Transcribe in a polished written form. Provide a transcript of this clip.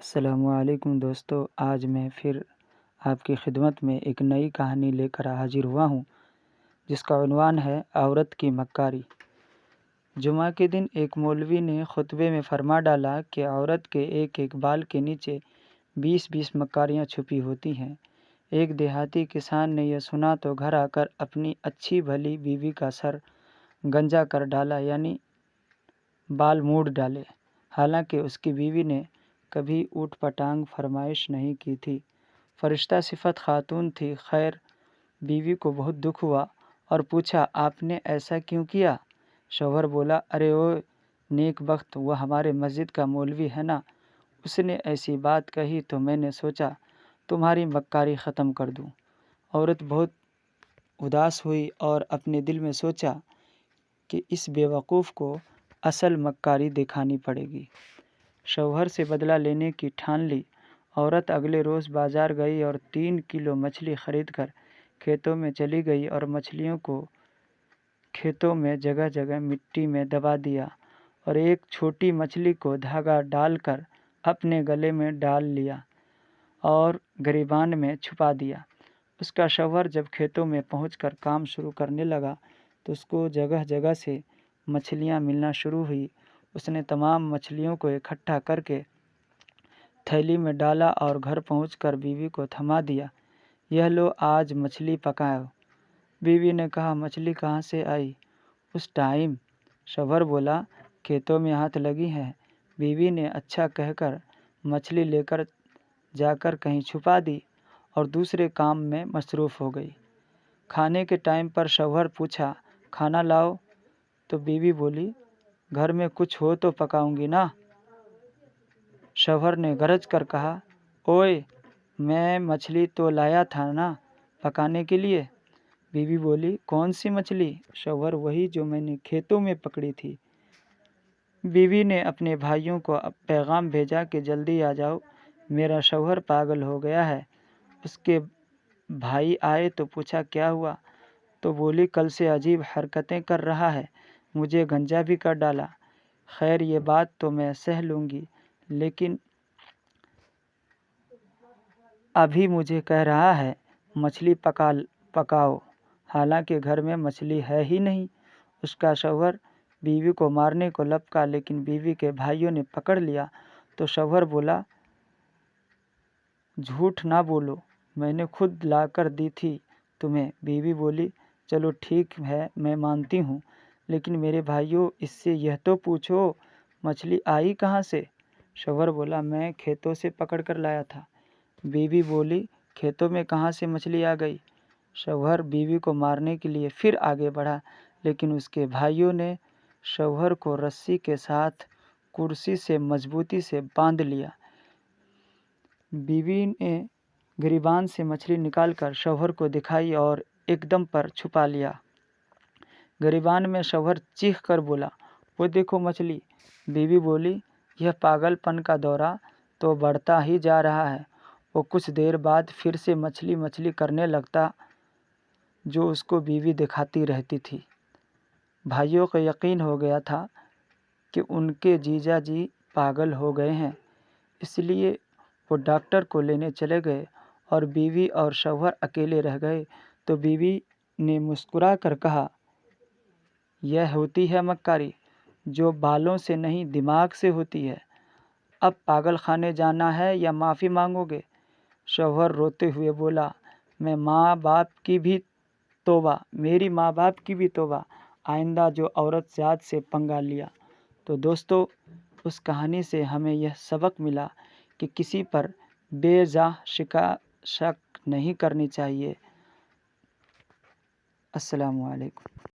السلام علیکم دوستو، آج میں پھر آپ کی خدمت میں ایک نئی کہانی لے کر حاضر ہوا ہوں جس کا عنوان ہے عورت کی مکاری۔ جمعہ کے دن ایک مولوی نے خطبے میں فرما ڈالا کہ عورت کے ایک ایک بال کے نیچے 20 مکاریاں چھپی ہوتی ہیں۔ ایک دیہاتی کسان نے یہ سنا تو گھر آ کر اپنی اچھی بھلی بیوی کا سر گنجا کر ڈالا، یعنی بال موڑ ڈالے۔ حالانکہ اس کی بیوی نے کبھی اوٹ پٹانگ فرمائش نہیں کی تھی، فرشتہ صفت خاتون تھی۔ خیر، بیوی کو بہت دکھ ہوا اور پوچھا، آپ نے ایسا کیوں کیا؟ شوہر بولا، ارے اوئے نیک بخت، وہ ہمارے مسجد کا مولوی ہے نا، اس نے ایسی بات کہی تو میں نے سوچا تمہاری مکاری ختم کر دوں۔ عورت بہت اداس ہوئی اور اپنے دل میں سوچا کہ اس بیوقوف کو اصل مکاری دکھانی پڑے گی۔ شوہر سے بدلہ لینے کی ٹھان لی۔ عورت اگلے روز بازار گئی اور 3 کلو مچھلی خرید کر کھیتوں میں چلی گئی اور مچھلیوں کو کھیتوں میں جگہ جگہ مٹی میں دبا دیا اور ایک چھوٹی مچھلی کو دھاگا ڈال کر اپنے گلے میں ڈال لیا اور گریبان میں چھپا دیا۔ اس کا شوہر جب کھیتوں میں پہنچ کر کام شروع کرنے لگا تو اس کو جگہ جگہ سے مچھلیاں ملنا شروع ہوئی۔ اس نے تمام مچھلیوں کو اکٹھا کر کے تھیلی میں ڈالا اور گھر پہنچ کر بیوی کو تھما دیا، یہ لو آج مچھلی پکاؤ۔ بیوی نے کہا، مچھلی کہاں سے آئی اس ٹائم؟ شوہر بولا، کھیتوں میں ہاتھ لگی ہے۔ بیوی نے اچھا کہہ کر مچھلی لے کر جا کر کہیں چھپا دی اور دوسرے کام میں مصروف ہو گئی۔ کھانے کے ٹائم پر شوہر پوچھا، کھانا لاؤ؟ تو بیوی بولی، گھر میں کچھ ہو تو پکاؤں گی نا۔ شوہر نے گرج کر کہا، اوئے میں مچھلی تو لایا تھا نا پکانے کے لیے۔ بیوی بولی، کون سی مچھلی؟ شوہر، وہی جو میں نے کھیتوں میں پکڑی تھی۔ بیوی نے اپنے بھائیوں کو پیغام بھیجا کہ جلدی آ جاؤ، میرا شوہر پاگل ہو گیا ہے۔ اس کے بھائی آئے تو پوچھا کیا ہوا؟ تو بولی، کل سے عجیب حرکتیں کر رہا ہے، مجھے گنجا بھی کر ڈالا۔ خیر یہ بات تو میں سہ لوں گی، لیکن ابھی مجھے کہہ رہا ہے مچھلی پکاؤ، حالانکہ گھر میں مچھلی ہے ہی نہیں۔ اس کا شوہر بیوی کو مارنے کو لپکا، لیکن بیوی کے بھائیوں نے پکڑ لیا تو شوہر بولا، جھوٹ نہ بولو، میں نے خود لا کر دی تھی تمہیں۔ بیوی بولی، چلو ٹھیک ہے میں مانتی ہوں، لیکن میرے بھائیوں اس سے یہ تو پوچھو مچھلی آئی کہاں سے؟ شوہر بولا، میں کھیتوں سے پکڑ کر لایا تھا۔ بیوی بولی، کھیتوں میں کہاں سے مچھلی آ گئی؟ شوہر بیوی کو مارنے کے لیے پھر آگے بڑھا، لیکن اس کے بھائیوں نے شوہر کو رسی کے ساتھ کرسی سے مضبوطی سے باندھ لیا۔ بیوی نے گریبان سے مچھلی نکال کر شوہر کو دکھائی اور ایک دم پر چھپا لیا۔ گریبان میں شوہر چیخ کر بولا، وہ دیکھو مچھلی۔ بیوی بولی، یہ پاگل پن کا دورہ تو بڑھتا ہی جا رہا ہے۔ وہ کچھ دیر بعد پھر سے مچھلی مچھلی کرنے لگتا جو اس کو بیوی دکھاتی رہتی تھی۔ بھائیوں کو یقین ہو گیا تھا کہ ان کے جیجا جی پاگل ہو گئے ہیں، اس لیے وہ ڈاکٹر کو لینے چلے گئے اور بیوی اور شوہر اکیلے رہ گئے۔ تو بیوی نے مسکرا کر کہا، یہ ہوتی ہے مکاری، جو بالوں سے نہیں دماغ سے ہوتی ہے۔ اب پاگل خانے جانا ہے یا معافی مانگو گے؟ شوہر روتے ہوئے بولا، میری ماں باپ کی بھی توبہ، آئندہ جو عورت ذات سے پنگا لیا۔ تو دوستو، اس کہانی سے ہمیں یہ سبق ملا کہ کسی پر بے جا شک نہیں کرنی چاہیے۔ السلام علیکم۔